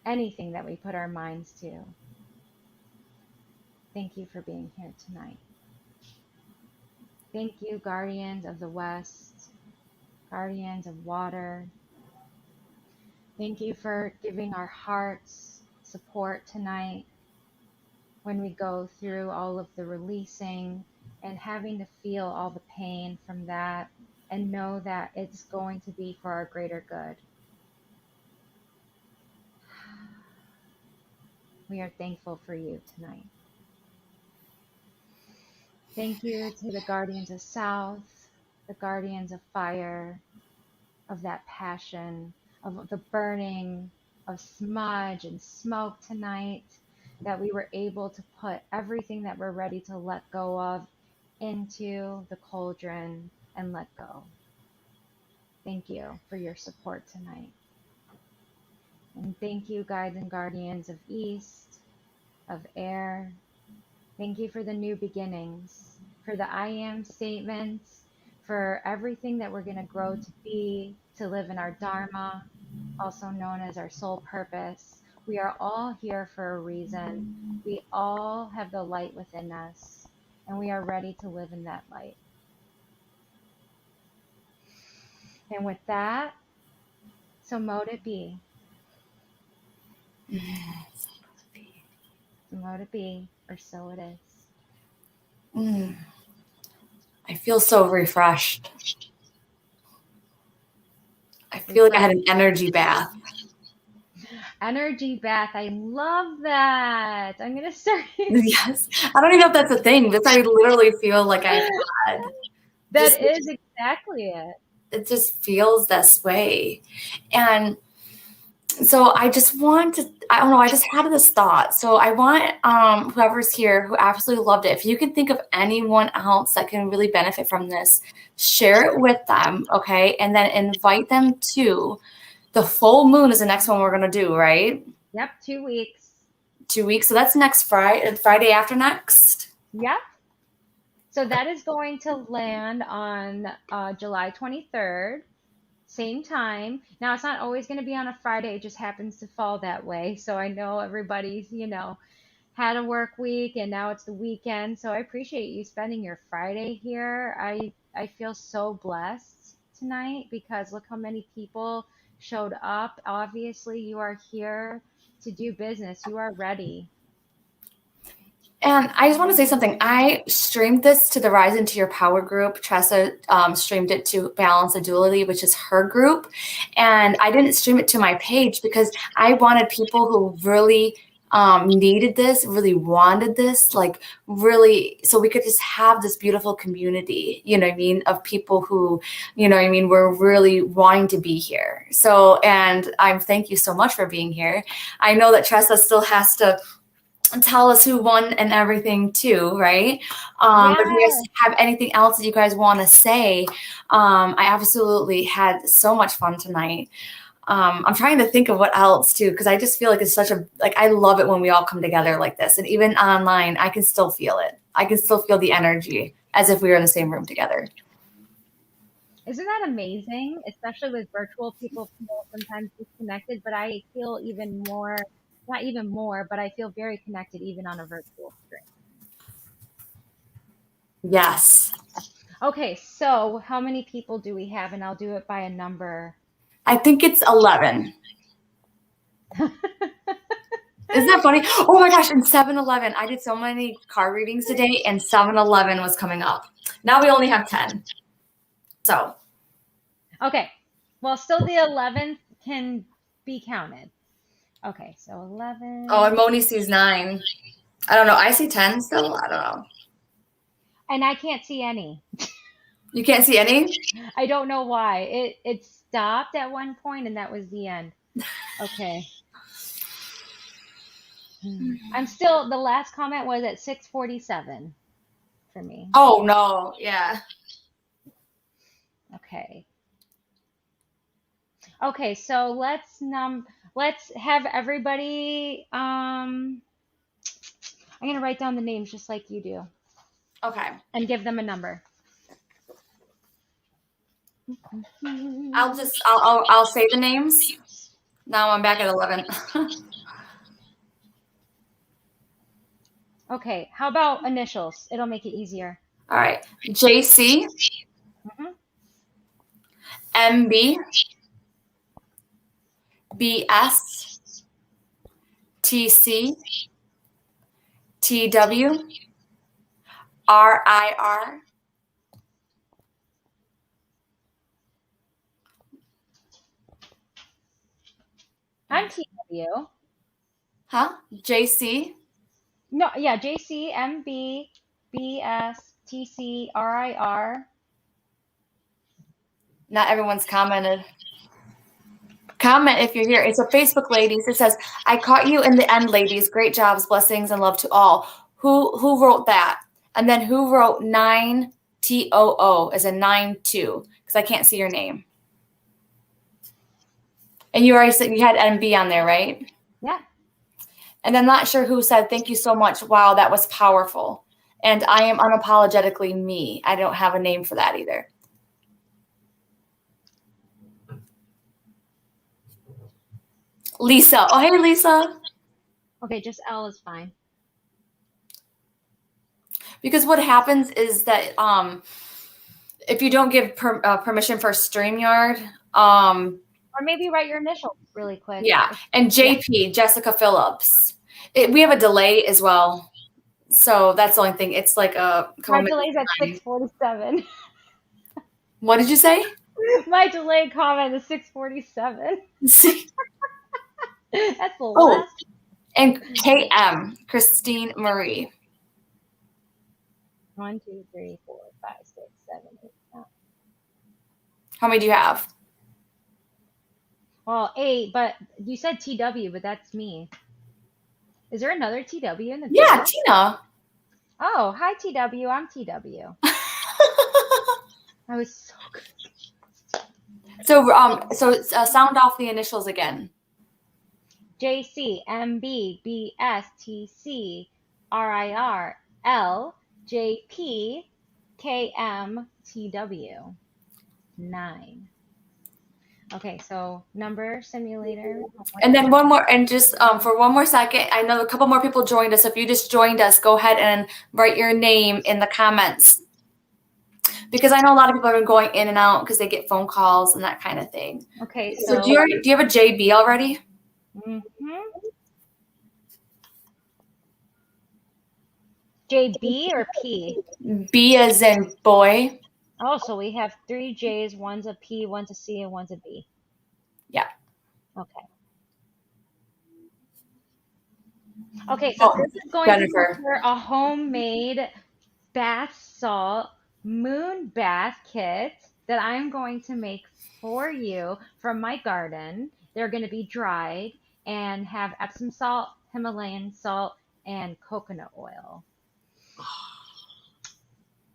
anything that we put our minds to. Thank you for being here tonight. Thank you, guardians of the West, guardians of water. Thank you for giving our hearts support tonight when we go through all of the releasing and having to feel all the pain from that and know that it's going to be for our greater good. We are thankful for you tonight. Thank you to the guardians of South, the guardians of fire, of that passion, of the burning of smudge and smoke tonight, that we were able to put everything that we're ready to let go of into the cauldron and let go. Thank you for your support tonight. And thank you, guides and guardians of East, of air. Thank you for the new beginnings, for the I am statements, for everything that we're going to grow to be, to live in our Dharma, also known as our soul purpose. We are all here for a reason. We all have the light within us, and we are ready to live in that light. And with that, so mote it be. So mote it be, or so it is. I feel so refreshed. I feel like I had an energy bath. Energy bath. I love that. I'm going to start. Yes. I don't even know if that's a thing, but I literally feel like I've had. That is exactly it. It just feels this way. And so I just want to, I don't know, I just had this thought. So I want whoever's here who absolutely loved it, if you can think of anyone else that can really benefit from this, share it with them, okay? And then invite them to the full moon is the next one we're going to do, right? Yep, 2 weeks. 2 weeks. So that's next Friday after next. Yep. So that is going to land on July 23rd, same time. Now, it's not always going to be on a Friday. It just happens to fall that way. So I know everybody's, had a work week and now it's the weekend. So I appreciate you spending your Friday here. I feel so blessed tonight because look how many people showed up. Obviously, you are here to do business. You are ready. And I just want to say something. I streamed this to the Rise Into Your Power group. Tressah streamed it to Balance and Duality, which is her group. And I didn't stream it to my page because I wanted people who really needed this, really wanted this, like really, so we could just have this beautiful community, you know what I mean, of people who, you know what I mean, were really wanting to be here. So, and thank you so much for being here. I know that Tressah still has to tell us who won and everything too, right? But if you guys have anything else that you guys want to say, I absolutely had so much fun tonight. I'm trying to think of what else too, because I just feel like it's I love it when we all come together like this. And even online, I can still feel it. I can still feel the energy as if we were in the same room together. Isn't that amazing? Especially with virtual, people feel sometimes disconnected, but I feel even more, not even more, but I feel very connected even on a virtual stream. Yes. Okay, so how many people do we have? And I'll do it by a number. I think it's 11. Isn't that funny? Oh my gosh, in 7-Eleven, I did so many card readings today, and 7-Eleven was coming up. Now we only have 10. So. Okay. Well, still the 11th can be counted. Okay, so 11. Oh, and Moni sees 9. I don't know. I see 10 still. I don't know. And I can't see any. You can't see any? I don't know why. It stopped at one point and that was the end. Okay. I'm still, the last comment was at 6:47 for me. Oh no, yeah. Okay. Okay, so let's have everybody I'm gonna write down the names just like you do Okay. and give them a number. I'll say the names. Now I'm back at 11. Okay, how about initials? It'll make it easier. All right. JC, Mhm. MB, BS, TC, TW, RIR, I'm TW. JC. No, yeah, JC, MB, BS, TC, RIR. Not everyone's commented. Comment if you're here. It's a Facebook, ladies. It says, I caught you in the end, ladies. Great jobs, blessings, and love to all. Who wrote that? And then who wrote 9TOO as a 9-2? Because I can't see your name. And you already said you had MB on there, right? Yeah. And I'm not sure who said, thank you so much. Wow, that was powerful. And I am unapologetically me. I don't have a name for that either. Lisa. Oh, hey, Lisa. Okay, just L is fine. Because what happens is that if you don't give permission for StreamYard, Or maybe write your initials really quick. yeah, and JP, Jessica Phillips, we have a delay as well. So that's the only thing. It's like a My delay's at 6:47. What did you say? My delayed comment is 6:47. That's the Oh, last. and KM, Christine Marie. 1, 2, 3, 4, 5, 6, 7, 8, 9. How many do you have? Well, 8, but you said TW, but that's me. Is there another TW in the group? Yeah, Tina. Oh, hi TW. I'm TW. I was so good. So sound off the initials again. JC, MB, BS, TC, RIR, L, JP, KM, TW. 9. Okay, so number simulator. And then one more, and just for one more second, I know a couple more people joined us. If you just joined us, go ahead and write your name in the comments. Because I know a lot of people have been going in and out because they get phone calls and that kind of thing. Okay, so do you have a JB already? Mm-hmm. JB or P? B as in boy. Oh, so we have 3 J's, one's a P, one's a C, and one's a B. Yeah. Okay. Okay, so this is going Jennifer. to be for a homemade bath salt moon bath kit that I'm going to make for you from my garden. They're going to be dried and have Epsom salt, Himalayan salt, and coconut oil.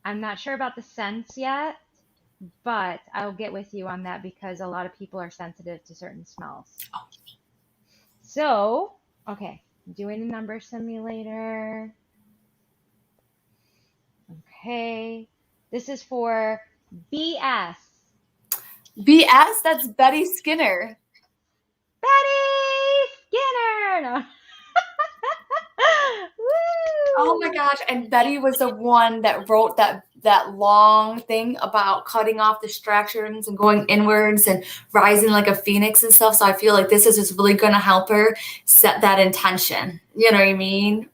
I'm not sure about the scents yet, but I'll get with you on that because a lot of people are sensitive to certain smells. So, okay, I'm doing the number simulator. Okay, this is for BS. BS? That's Betty Skinner. Betty Skinner! No. Oh my gosh. And Betty was the one that wrote that long thing about cutting off distractions and going inwards and rising like a phoenix and stuff. So I feel like this is just really going to help her set that intention. You know what I mean?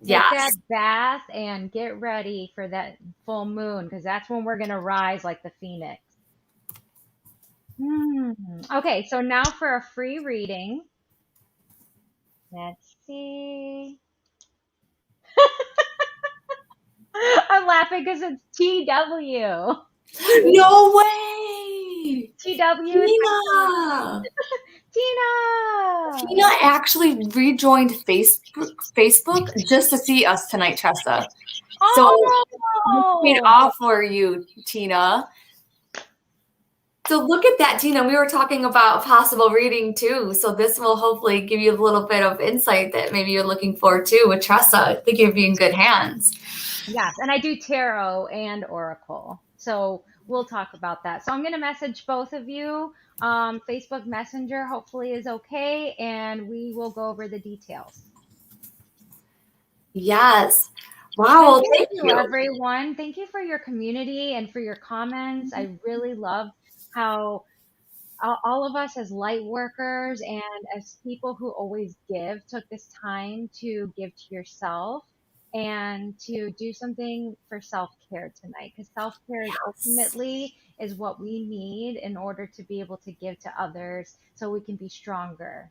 Get that bath and get ready for that full moon because that's when we're going to rise like the phoenix. Okay, so now for a free reading. Let's see. I'm laughing because it's TW. No way! TW is Tina! Tina. Tina actually rejoined Facebook just to see us tonight, Tressah. So this paid Oh, off for you, Tina. So look at that, Tina. We were talking about possible reading too. So this will hopefully give you a little bit of insight that maybe you're looking for too with Tressah. I think you'll be in good hands. yes. And I do tarot and oracle. So we'll talk about that. So I'm going to message both of you. Facebook Messenger hopefully is okay. And we will go over the details. Yes. Wow. And Well, thank thank you, you. everyone. Thank you for your community and for your comments. I really love how all of us as light workers and as people who always give took this time to give to yourself and to do something for self-care tonight, because self-care is ultimately is what we need in order to be able to give to others so we can be stronger.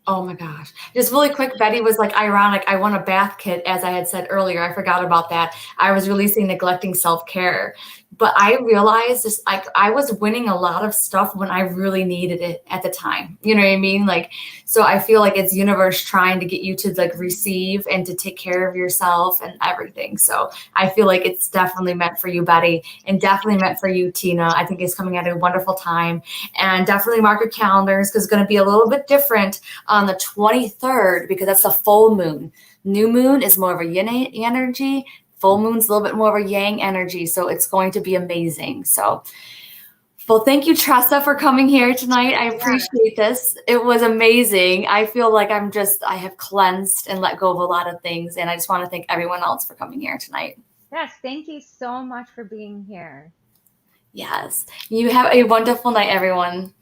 Oh my gosh. Just really quick, Betty was like ironic. I won a bath kit, as I had said earlier. I forgot about that. I was releasing neglecting self-care. But I realized just like I was winning a lot of stuff when I really needed it at the time. You know what I mean? Like, so I feel like it's universe trying to get you to like receive and to take care of yourself and everything. So I feel like it's definitely meant for you, Betty, and definitely meant for you, Tina. I think it's coming at a wonderful time. And definitely mark your calendars because it's going to be a little bit different on the 23rd because that's the full moon. New moon is more of a yin energy. Full moon's a little bit more of a yang energy. So it's going to be amazing. So, well, thank you, Tressah, for coming here tonight. I appreciate this. It was amazing. I feel like I have cleansed and let go of a lot of things. And I just want to thank everyone else for coming here tonight. Yes, thank you so much for being here. Yes. You have a wonderful night, everyone.